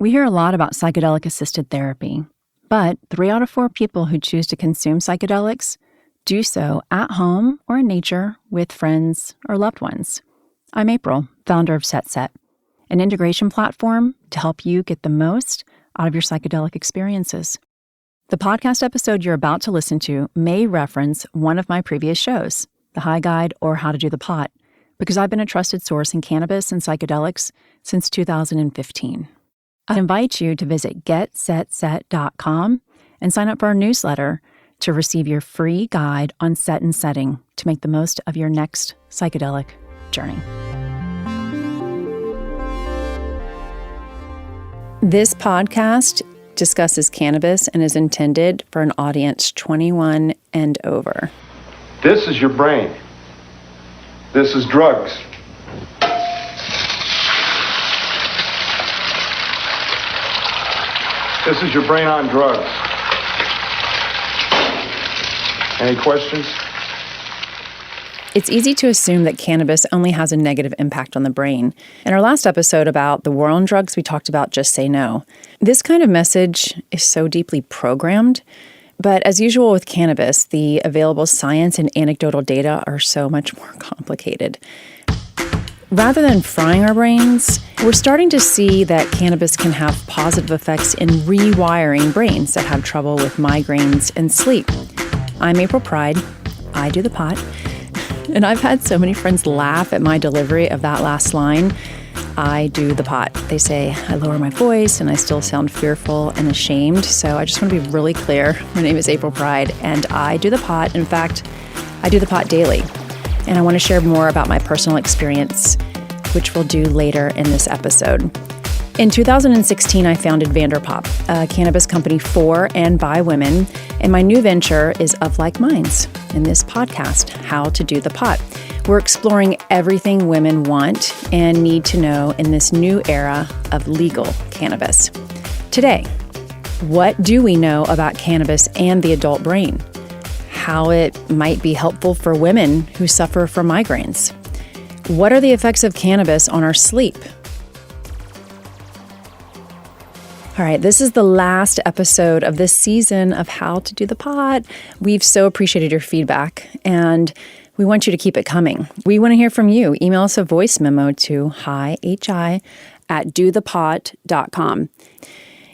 We hear a lot about psychedelic-assisted therapy, but 3 out of 4 people who choose to consume psychedelics do so at home or in nature with friends or loved ones. I'm April, founder of Set, an integration platform to help you get the most out of your psychedelic experiences. The podcast episode you're about to listen to may reference one of my previous shows, The High Guide or How to Do the Pot, because I've been a trusted source in cannabis and psychedelics since 2015. I invite you to visit getsetset.com and sign up for our newsletter to receive your free guide on set and setting to make the most of your next psychedelic journey. This podcast discusses cannabis and is intended for an audience 21 and over. This is your brain. This is drugs. This is your brain on drugs. Any questions? It's easy to assume that cannabis only has a negative impact on the brain. In our last episode about the war on drugs, we talked about just say no. This kind of message is so deeply programmed, but as usual with cannabis, the available science and anecdotal data are so much more complicated. Rather than frying our brains, we're starting to see that cannabis can have positive effects in rewiring brains that have trouble with migraines and sleep. I'm April Pride. I do the pot. And I've had so many friends laugh at my delivery of that last line, I do the pot. They say I lower my voice and I still sound fearful and ashamed. So I just want to be really clear. My name is April Pride and I do the pot. In fact, I do the pot daily. And I want to share more about my personal experience, which we'll do later in this episode. In 2016, I founded Vanderpop, a cannabis company for and by women, and my new venture is Of Like Minds, in this podcast, How to Do the Pot. We're exploring everything women want and need to know in this new era of legal cannabis. Today, what do we know about cannabis and the adult brain? How it might be helpful for women who suffer from migraines. What are the effects of cannabis on our sleep? All right, this is the last episode of this season of How to Do the Pot. We've so appreciated your feedback, and we want you to keep it coming. We want to hear from you. Email us a voice memo to hi@dothepot.com.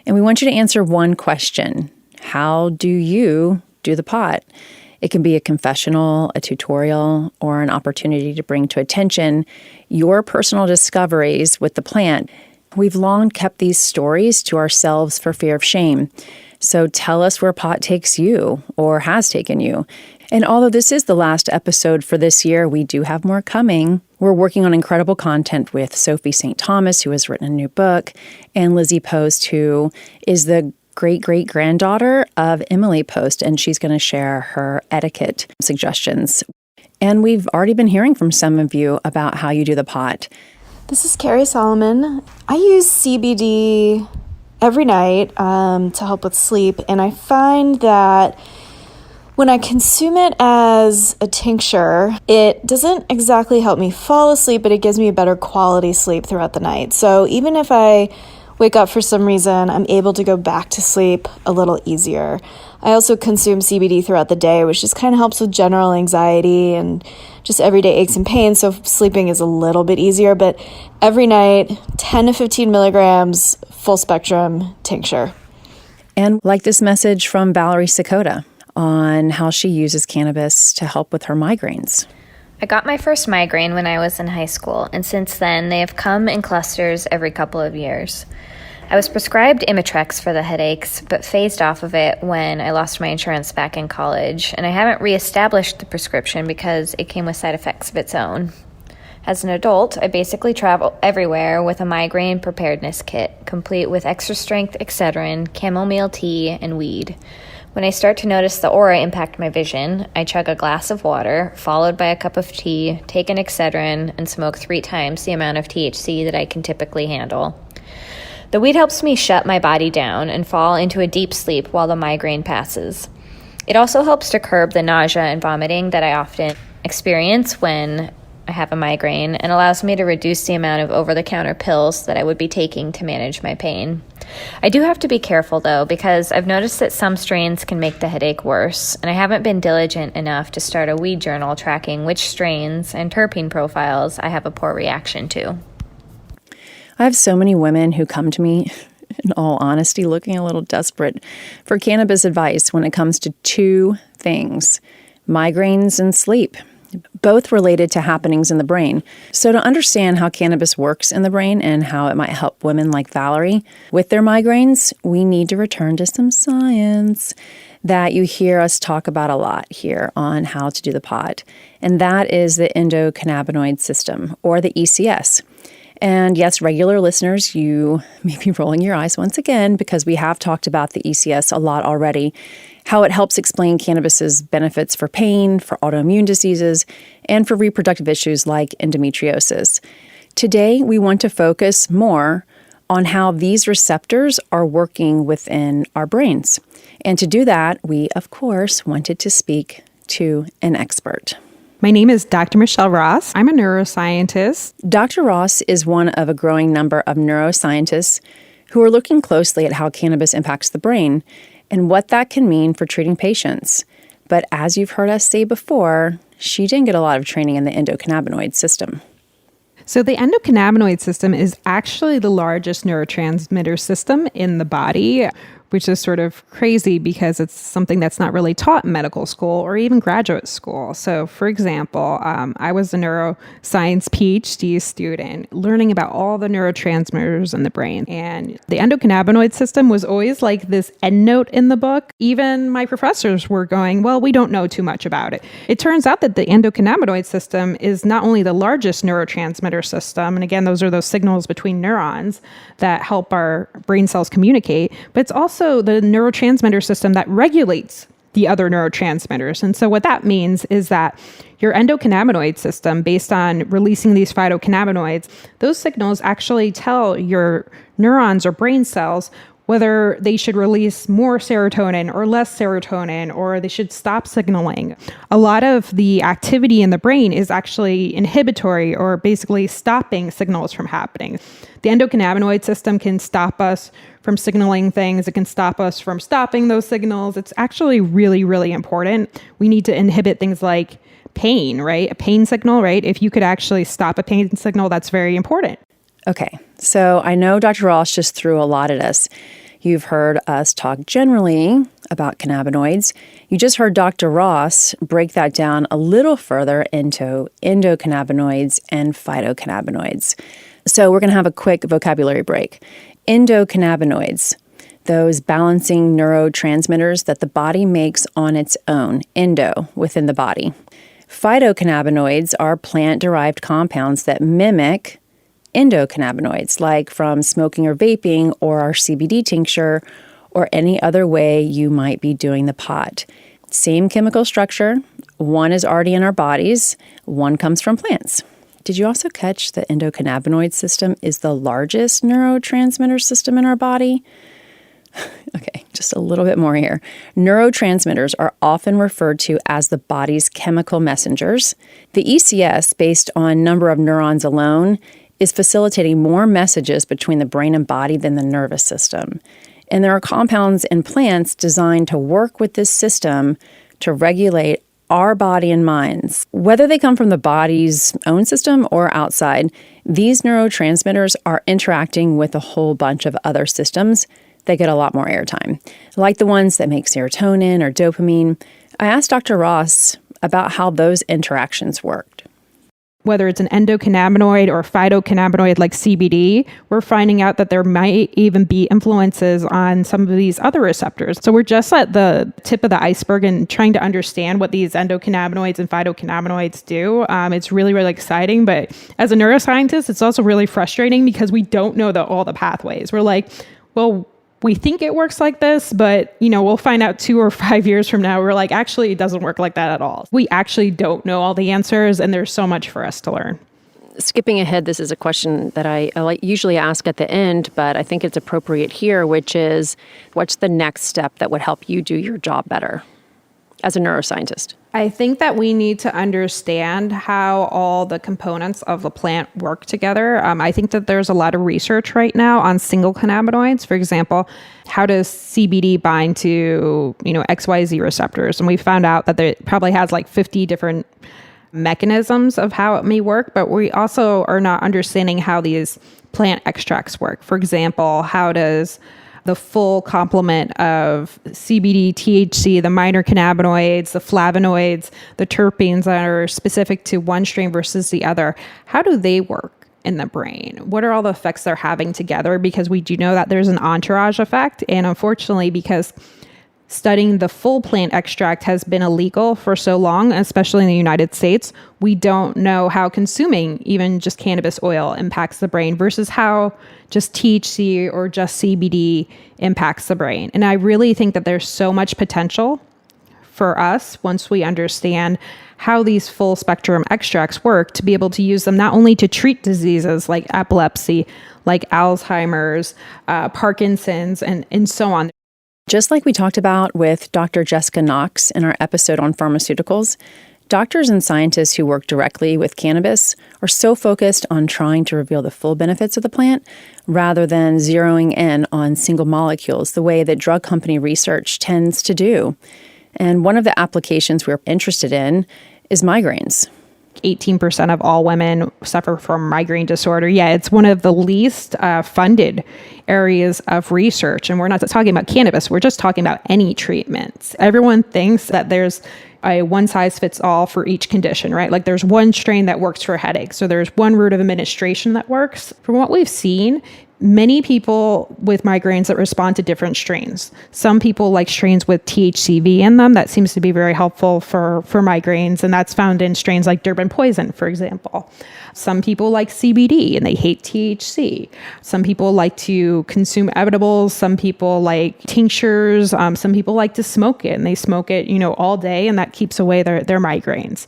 And we want you to answer one question. How do you do the pot? It can be a confessional, a tutorial, or an opportunity to bring to attention your personal discoveries with the plant. We've long kept these stories to ourselves for fear of shame. So tell us where pot takes you or has taken you. And although this is the last episode for this year, we do have more coming. We're working on incredible content with Sophie St. Thomas, who has written a new book, and Lizzie Post, who is the great-great-granddaughter of Emily Post, and she's going to share her etiquette suggestions. And we've already been hearing from some of you about how you do the pot. This is Carrie Solomon. I use CBD every night to help with sleep, and I find that when I consume it as a tincture, it doesn't exactly help me fall asleep, but it gives me a better quality sleep throughout the night. So even if I wake up for some reason, I'm able to go back to sleep a little easier. I also consume CBD throughout the day, which just kind of helps with general anxiety and just everyday aches and pains, so sleeping is a little bit easier. But every night, 10 to 15 milligrams, full spectrum tincture. And like this message from Valerie Sakota on how she uses cannabis to help with her migraines. I got my first migraine when I was in high school, and since then they have come in clusters every couple of years. I was prescribed Imitrex for the headaches, but phased off of it when I lost my insurance back in college, and I haven't reestablished the prescription because it came with side effects of its own. As an adult, I basically travel everywhere with a migraine preparedness kit, complete with extra-strength Excedrin, chamomile tea, and weed. When I start to notice the aura impact my vision, I chug a glass of water, followed by a cup of tea, take an Excedrin, and smoke 3 times the amount of THC that I can typically handle. The weed helps me shut my body down and fall into a deep sleep while the migraine passes. It also helps to curb the nausea and vomiting that I often experience when I have a migraine, and allows me to reduce the amount of over-the-counter pills that I would be taking to manage my pain. I do have to be careful, though, because I've noticed that some strains can make the headache worse, and I haven't been diligent enough to start a weed journal tracking which strains and terpene profiles I have a poor reaction to. I have so many women who come to me, in all honesty, looking a little desperate for cannabis advice when it comes to two things: migraines and sleep, both related to happenings in the brain. So to understand how cannabis works in the brain and how it might help women like Valerie with their migraines, we need to return to some science that you hear us talk about a lot here on How to Do the Pod. And that is the endocannabinoid system, or the ECS. And yes, regular listeners, you may be rolling your eyes once again because we have talked about the ECS a lot already, how it helps explain cannabis's benefits for pain, for autoimmune diseases, and for reproductive issues like endometriosis. Today, we want to focus more on how these receptors are working within our brains. And to do that, we, of course, wanted to speak to an expert. My name is Dr. Michelle Ross. I'm a neuroscientist. Dr. Ross is one of a growing number of neuroscientists who are looking closely at how cannabis impacts the brain and what that can mean for treating patients. But as you've heard us say before, she didn't get a lot of training in the endocannabinoid system. So the endocannabinoid system is actually the largest neurotransmitter system in the body, which is sort of crazy because it's something that's not really taught in medical school or even graduate school. So for example, I was a neuroscience PhD student learning about all the neurotransmitters in the brain. And the endocannabinoid system was always like this endnote in the book. Even my professors were going, well, we don't know too much about it. It turns out that the endocannabinoid system is not only the largest neurotransmitter system, and again, those are those signals between neurons that help our brain cells communicate, but it's also the neurotransmitter system that regulates the other neurotransmitters. And so what that means is that your endocannabinoid system, based on releasing these phytocannabinoids, those signals actually tell your neurons or brain cells whether they should release more serotonin or less serotonin, or they should stop signaling. A lot of the activity in the brain is actually inhibitory, or basically stopping signals from happening. The endocannabinoid system can stop us from signaling things. It can stop us from stopping those signals. It's actually really, really important. We need to inhibit things like pain, right? A pain signal, right? If you could actually stop a pain signal, that's very important. Okay, so I know Dr. Ross just threw a lot at us. You've heard us talk generally about cannabinoids. You just heard Dr. Ross break that down a little further into endocannabinoids and phytocannabinoids. So we're going to have a quick vocabulary break. Endocannabinoids, those balancing neurotransmitters that the body makes on its own, endo, within the body. Phytocannabinoids are plant-derived compounds that mimic endocannabinoids, like from smoking or vaping or our CBD tincture or any other way you might be doing the pot. Same chemical structure. One is already in our bodies. One comes from plants. Did you also catch the endocannabinoid system is the largest neurotransmitter system in our body? Okay, just a little bit more here. Neurotransmitters are often referred to as the body's chemical messengers. The ECS, based on number of neurons alone, is facilitating more messages between the brain and body than the nervous system. And there are compounds in plants designed to work with this system to regulate our body and minds. Whether they come from the body's own system or outside, these neurotransmitters are interacting with a whole bunch of other systems that get a lot more airtime, like the ones that make serotonin or dopamine. I asked Dr. Ross about how those interactions worked. Whether it's an endocannabinoid or phytocannabinoid like CBD, we're finding out that there might even be influences on some of these other receptors. So we're just at the tip of the iceberg and trying to understand what these endocannabinoids and phytocannabinoids do. It's really, really exciting. But as a neuroscientist, it's also really frustrating because we don't know all the pathways. We're like, well, we think it works like this, but we'll find out 2 or 5 years from now. We're like, actually, it doesn't work like that at all. We actually don't know all the answers, and there's so much for us to learn. Skipping ahead, this is a question that I usually ask at the end, but I think it's appropriate here, which is, what's the next step that would help you do your job better as a neuroscientist? I think that we need to understand how all the components of the plant work together. I think that there's a lot of research right now on single cannabinoids. For example, how does CBD bind to, XYZ receptors? And we found out that it probably has like 50 different mechanisms of how it may work, but we also are not understanding how these plant extracts work. For example, how does the full complement of CBD, THC, the minor cannabinoids, the flavonoids, the terpenes that are specific to one strain versus the other, how do they work in the brain? What are all the effects they're having together? Because we do know that there's an entourage effect. And unfortunately, because studying the full plant extract has been illegal for so long, especially in the United States, we don't know how consuming even just cannabis oil impacts the brain versus how just THC or just CBD impacts the brain. And I really think that there's so much potential for us once we understand how these full spectrum extracts work to be able to use them not only to treat diseases like epilepsy, like Alzheimer's, Parkinson's, and so on. Just like we talked about with Dr. Jessica Knox in our episode on pharmaceuticals, doctors and scientists who work directly with cannabis are so focused on trying to reveal the full benefits of the plant rather than zeroing in on single molecules the way that drug company research tends to do. And one of the applications we're interested in is migraines. 18% of all women suffer from migraine disorder. Yeah, it's one of the least funded areas of research. And we're not talking about cannabis. We're just talking about any treatments. Everyone thinks that there's a one size fits all for each condition, right? Like there's one strain that works for headaches. So there's one route of administration that works. From what we've seen, many people with migraines that respond to different strains. Some people like strains with THCV in them. That seems to be very helpful for migraines. And that's found in strains like Durban poison, for example. Some people like CBD and they hate THC. Some people like to consume edibles. Some people like tinctures. Some people like to smoke it and they smoke it, all day, and that keeps away their migraines.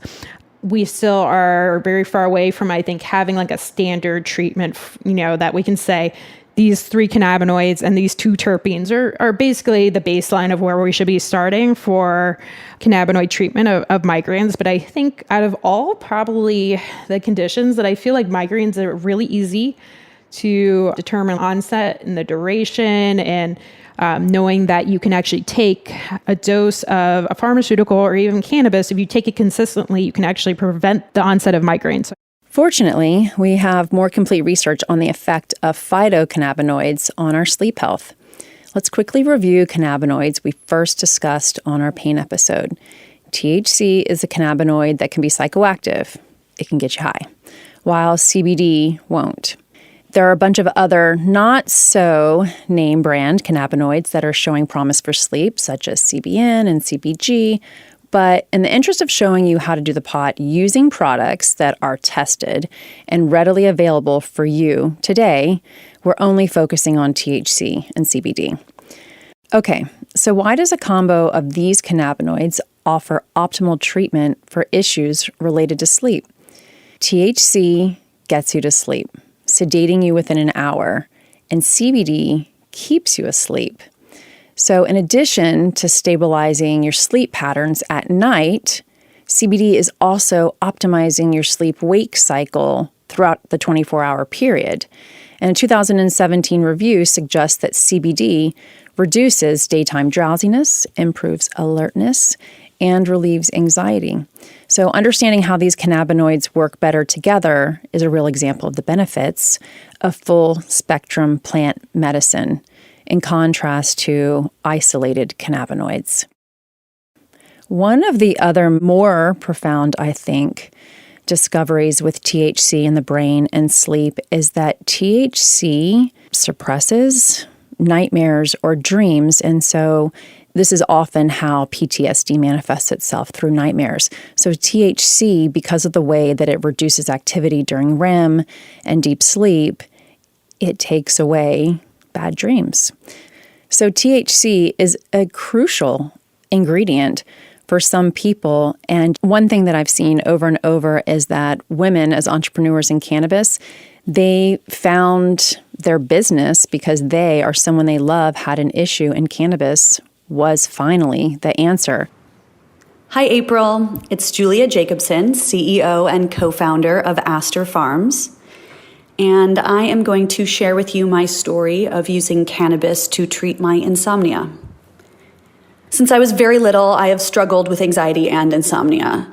We still are very far away from, I think, having like a standard treatment, that we can say these 3 cannabinoids and these 2 terpenes are basically the baseline of where we should be starting for cannabinoid treatment of migraines. But I think out of all probably the conditions that I feel like migraines are really easy to determine onset and the duration and knowing that you can actually take a dose of a pharmaceutical or even cannabis. If you take it consistently, you can actually prevent the onset of migraines. Fortunately, we have more complete research on the effect of phytocannabinoids on our sleep health. Let's quickly review cannabinoids we first discussed on our pain episode. THC is a cannabinoid that can be psychoactive. It can get you high, while CBD won't. There are a bunch of other not-so-name brand cannabinoids that are showing promise for sleep, such as CBN and CBG. But in the interest of showing you how to do the pot using products that are tested and readily available for you today, we're only focusing on THC and CBD. Okay, so why does a combo of these cannabinoids offer optimal treatment for issues related to sleep? THC gets you to sleep, sedating you within an hour, and CBD keeps you asleep. So in addition to stabilizing your sleep patterns at night, CBD is also optimizing your sleep-wake cycle throughout the 24-hour period. And a 2017 review suggests that CBD reduces daytime drowsiness, improves alertness, and relieves anxiety. So understanding how these cannabinoids work better together is a real example of the benefits of full-spectrum plant medicine, in contrast to isolated cannabinoids. One of the other more profound, I think, discoveries with THC in the brain and sleep is that THC suppresses nightmares or dreams, and so this is often how PTSD manifests itself, through nightmares. So THC, because of the way that it reduces activity during REM and deep sleep, it takes away bad dreams. So THC is a crucial ingredient for some people. And one thing that I've seen over and over is that women, as entrepreneurs in cannabis, they found their business because they or someone they love had an issue, and cannabis was finally the answer. Hi, April. It's Julia Jacobson, CEO and co-founder of Astor Farms. And I am going to share with you my story of using cannabis to treat my insomnia. Since I was very little, I have struggled with anxiety and insomnia.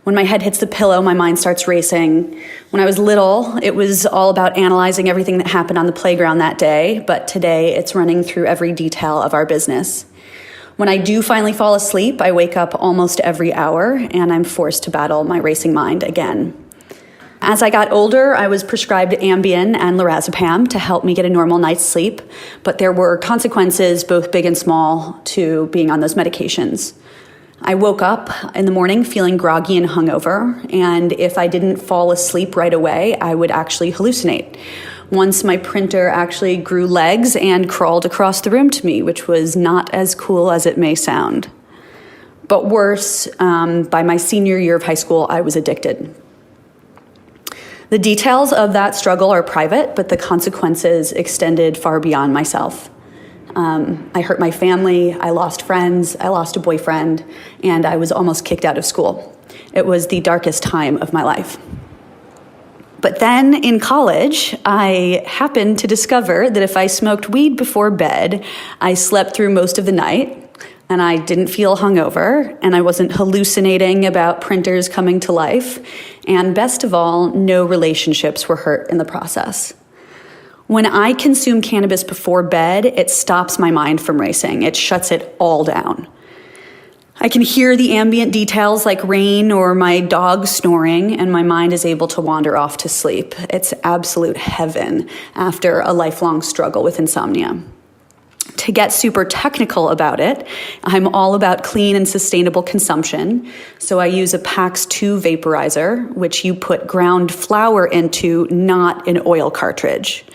When my head hits the pillow, my mind starts racing. When I was little, it was all about analyzing everything that happened on the playground that day, but today it's running through every detail of our business. When I do finally fall asleep, I wake up almost every hour, and I'm forced to battle my racing mind again. As I got older, I was prescribed Ambien and lorazepam to help me get a normal night's sleep, but there were consequences, both big and small, to being on those medications. I woke up in the morning feeling groggy and hungover, and if I didn't fall asleep right away, I would actually hallucinate. Once my printer actually grew legs and crawled across the room to me, which was not as cool as it may sound. But worse, by my senior year of high school, I was addicted. The details of that struggle are private, but the consequences extended far beyond myself. I hurt my family, I lost friends, I lost a boyfriend, and I was almost kicked out of school. It was the darkest time of my life. But then in college, I happened to discover that if I smoked weed before bed, I slept through most of the night, and I didn't feel hungover, and I wasn't hallucinating about printers coming to life, and best of all, no relationships were hurt in the process. When I consume cannabis before bed, it stops my mind from racing. It shuts it all down. I can hear the ambient details like rain or my dog snoring, and my mind is able to wander off to sleep. It's absolute heaven after a lifelong struggle with insomnia. To get super technical about it, I'm all about clean and sustainable consumption. So I use a PAX 2 vaporizer, which you put ground flower into, not an oil cartridge.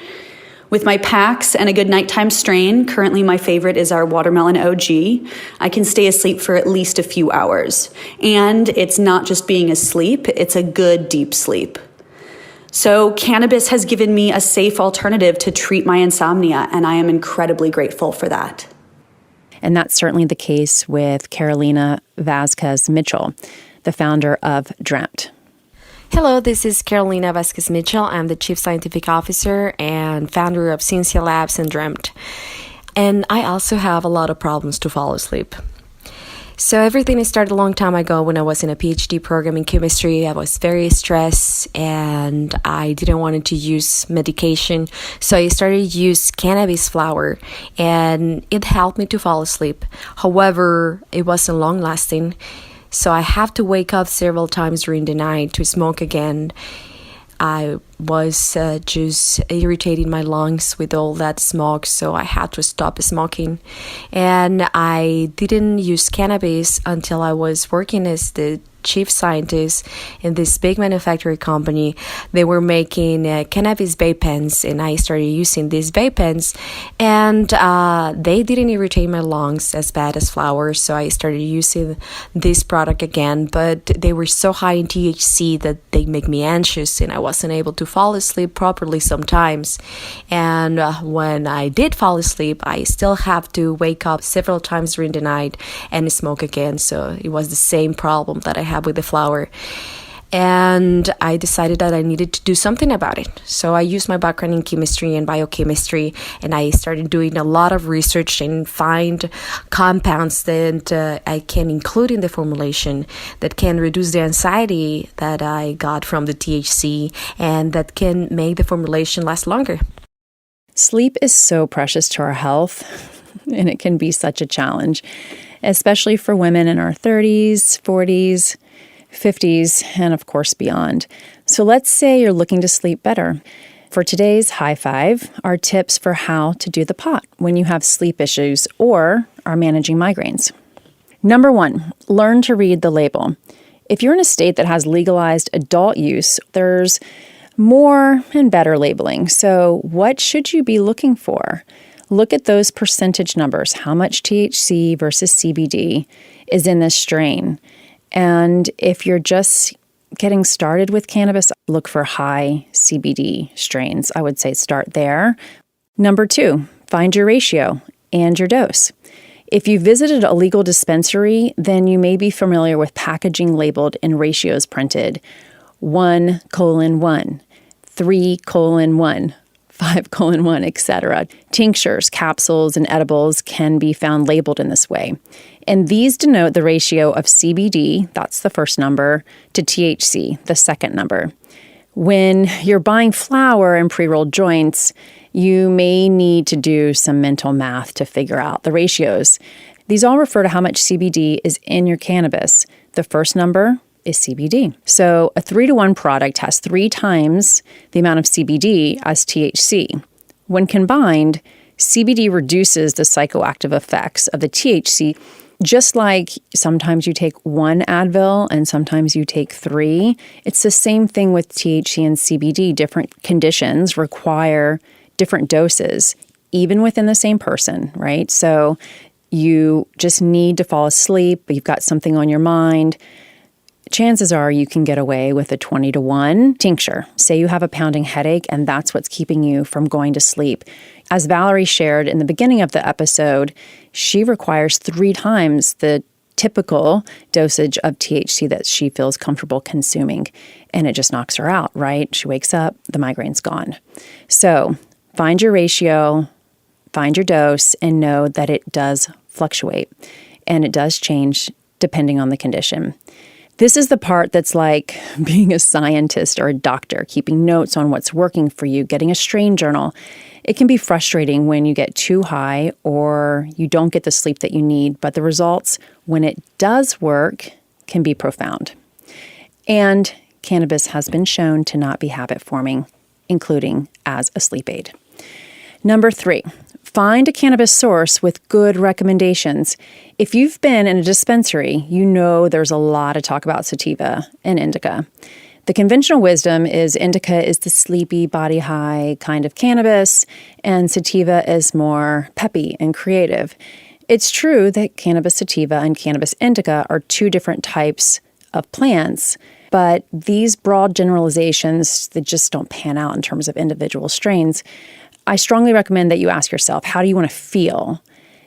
With my packs and a good nighttime strain, currently my favorite is our Watermelon OG, I can stay asleep for at least a few hours. And it's not just being asleep, it's a good deep sleep. So cannabis has given me a safe alternative to treat my insomnia, and I am incredibly grateful for that. And that's certainly the case with Carolina Vasquez Mitchell, the founder of Dreamt. Hello, this is Carolina Vasquez Mitchell. I'm the Chief Scientific Officer and founder of Cincia Labs and Dreamt. And I also have a lot of problems to fall asleep. So everything started a long time ago when I was in a PhD program in chemistry. I was very stressed and I didn't want to use medication. So I started to use cannabis flower and it helped me to fall asleep. However, it wasn't long lasting. So I have to wake up several times during the night to smoke again. I was just irritating my lungs with all that smoke, so I had to stop smoking. And I didn't use cannabis until I was working as the chief scientist in this big manufacturing company. They were making cannabis vape pens, and I started using these vape pens, and they didn't irritate my lungs as bad as flowers, so I started using this product again, but they were so high in THC that they make me anxious, and I wasn't able to fall asleep properly sometimes. And when I did fall asleep, I still have to wake up several times during the night and smoke again, so it was the same problem that I have with the flower. And I decided that I needed to do something about it. So I used my background in chemistry and biochemistry, and I started doing a lot of research and find compounds that I can include in the formulation that can reduce the anxiety that I got from the THC and that can make the formulation last longer. Sleep is so precious to our health, and it can be such a challenge, especially for women in our 30s, 40s, 50s, and of course beyond. So let's say you're looking to sleep better. For today's High Five are tips for how to do the pot when you have sleep issues or are managing migraines. Number 1, learn to read the label. If you're in a state that has legalized adult use, there's more and better labeling. So what should you be looking for? Look at those percentage numbers. How much THC versus CBD is in this strain? And if you're just getting started with cannabis, look for high CBD strains. I would say start there. Number 2, find your ratio and your dose. If you visited a legal dispensary, then you may be familiar with packaging labeled in ratios printed 1:1, 3:1, 5:1, etc. Tinctures, capsules, and edibles can be found labeled in this way. And these denote the ratio of CBD, that's the first number, to THC, the second number. When you're buying flour and pre-rolled joints, you may need to do some mental math to figure out the ratios. These all refer to how much CBD is in your cannabis. The first number is CBD. So a 3-to-1 product has 3 times the amount of CBD as THC. When combined, CBD reduces the psychoactive effects of the THC, just like sometimes you take 1 Advil and sometimes you take 3. It's the same thing with THC and CBD. Different conditions require different doses, even within the same person, right? So you just need to fall asleep, you've got something on your mind. Chances are you can get away with a 20-to-1 tincture. Say you have a pounding headache and that's what's keeping you from going to sleep. As Valerie shared in the beginning of the episode, she requires 3 times the typical dosage of THC that she feels comfortable consuming, and it just knocks her out, right? She wakes up, the migraine's gone. So find your ratio, find your dose, and know that it does fluctuate, and it does change depending on the condition. This is the part that's like being a scientist or a doctor, keeping notes on what's working for you, getting a strain journal. It can be frustrating when you get too high or you don't get the sleep that you need, but the results, when it does work, can be profound. And cannabis has been shown to not be habit-forming, including as a sleep aid. Number 3, find a cannabis source with good recommendations. If you've been in a dispensary, you know there's a lot of talk about sativa and indica. The conventional wisdom is indica is the sleepy, body high kind of cannabis, and sativa is more peppy and creative. It's true that cannabis sativa and cannabis indica are 2 different types of plants, but these broad generalizations, they just don't pan out in terms of individual strains. I strongly recommend that you ask yourself, how do you want to feel?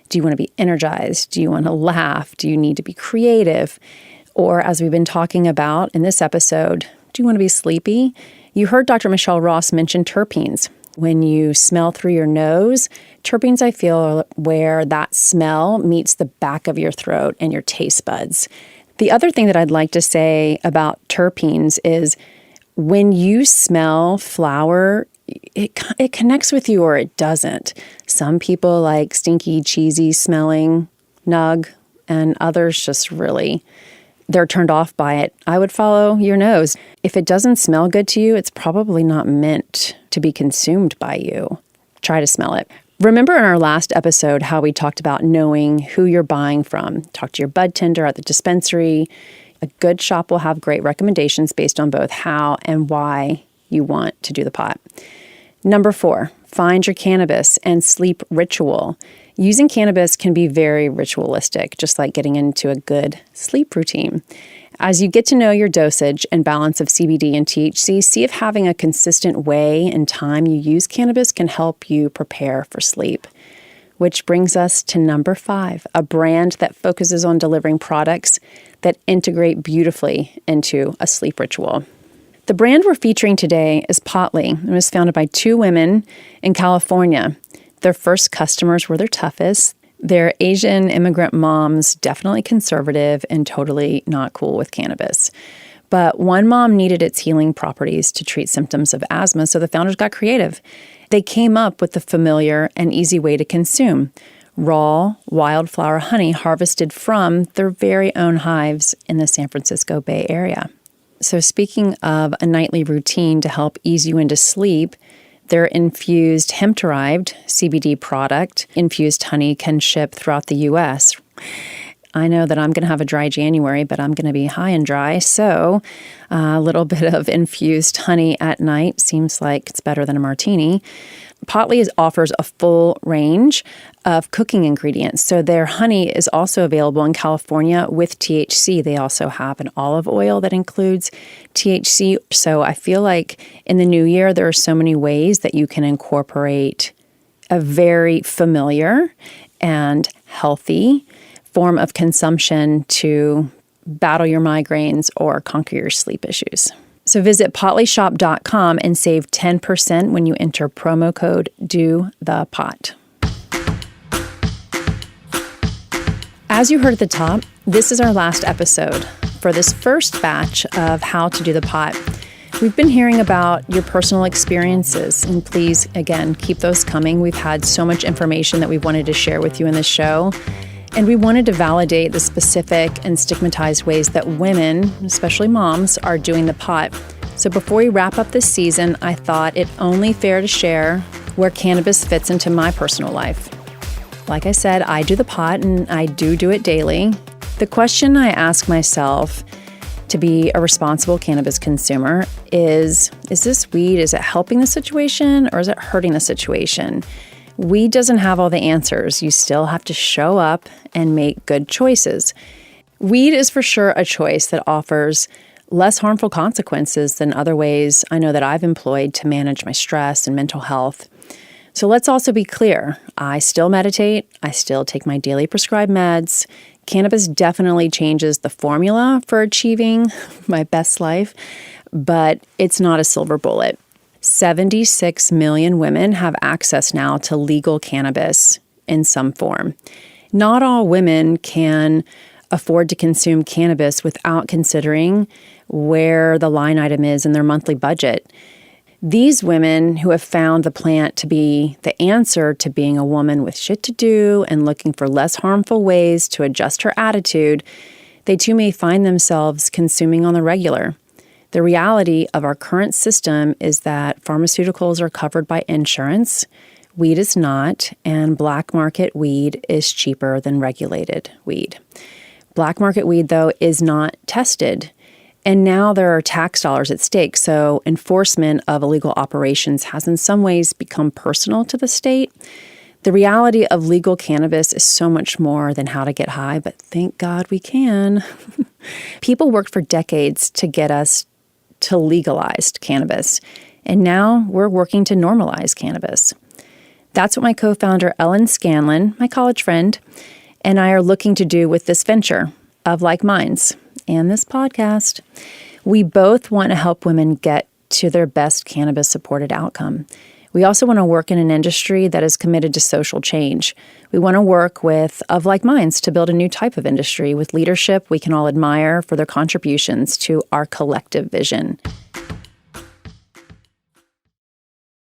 Do you want to be energized? Do you want to laugh? Do you need to be creative? Or as we've been talking about in this episode, do you want to be sleepy? You heard Dr. Michelle Ross mention terpenes. When you smell through your nose, terpenes, I feel, are where that smell meets the back of your throat and your taste buds. The other thing that I'd like to say about terpenes is when you smell flower, it connects with you or it doesn't. Some people like stinky, cheesy smelling nug, and others just really, they're turned off by it. I would follow your nose. If it doesn't smell good to you, it's probably not meant to be consumed by you. Try to smell it. Remember in our last episode how we talked about knowing who you're buying from. Talk to your bud tender at the dispensary. A good shop will have great recommendations based on both how and why you want to do the pot. Number 4, find your cannabis and sleep ritual. Using cannabis can be very ritualistic, just like getting into a good sleep routine. As you get to know your dosage and balance of CBD and THC, see if having a consistent way and time you use cannabis can help you prepare for sleep. Which brings us to number 5, a brand that focuses on delivering products that integrate beautifully into a sleep ritual. The brand we're featuring today is Potly and was founded by 2 women in California. Their first customers were their toughest. They're Asian immigrant moms, definitely conservative and totally not cool with cannabis. But one mom needed its healing properties to treat symptoms of asthma, so the founders got creative. They came up with the familiar and easy way to consume raw wildflower honey harvested from their very own hives in the San Francisco Bay Area. So speaking of a nightly routine to help ease you into sleep, their infused hemp-derived CBD product, infused honey, can ship throughout the U.S. I know that I'm going to have a dry January, but I'm going to be high and dry, so a little bit of infused honey at night seems like it's better than a martini. Potly offers a full range of cooking ingredients. So their honey is also available in California with THC. They also have an olive oil that includes THC. So I feel like in the new year, there are so many ways that you can incorporate a very familiar and healthy form of consumption to battle your migraines or conquer your sleep issues. So visit potlyshop.com and save 10% when you enter promo code DOTHEPOT. As you heard at the top, this is our last episode for this first batch of How to Do the Pot. We've been hearing about your personal experiences, and please, again, keep those coming. We've had so much information that we've wanted to share with you in this show, and we wanted to validate the specific and stigmatized ways that women, especially moms, are doing the pot. So before we wrap up this season, I thought it only fair to share where cannabis fits into my personal life. Like I said, I do the pot, and I do it daily. The question I ask myself to be a responsible cannabis consumer is this weed, is it helping the situation or is it hurting the situation? Weed doesn't have all the answers. You still have to show up and make good choices. Weed is for sure a choice that offers less harmful consequences than other ways I know that I've employed to manage my stress and mental health. So let's also be clear. I still meditate. I still take my daily prescribed meds. Cannabis definitely changes the formula for achieving my best life, but it's not a silver bullet. 76 million women have access now to legal cannabis in some form. Not all women can afford to consume cannabis without considering where the line item is in their monthly budget. These women who have found the plant to be the answer to being a woman with shit to do and looking for less harmful ways to adjust her attitude, they too may find themselves consuming on the regular. The reality of our current system is that pharmaceuticals are covered by insurance, weed is not, and black market weed is cheaper than regulated weed. Black market weed, though, is not tested. And now there are tax dollars at stake, so enforcement of illegal operations has in some ways become personal to the state. The reality of legal cannabis is so much more than how to get high, but thank God we can. People worked for decades to get us to legalize cannabis, and now we're working to normalize cannabis. That's what my co-founder Ellen Scanlon, my college friend, and I are looking to do with this venture of Like Minds and this podcast. We both want to help women get to their best cannabis-supported outcome. We also want to work in an industry that is committed to social change. We want to work with Of Like Minds to build a new type of industry with leadership we can all admire for their contributions to our collective vision.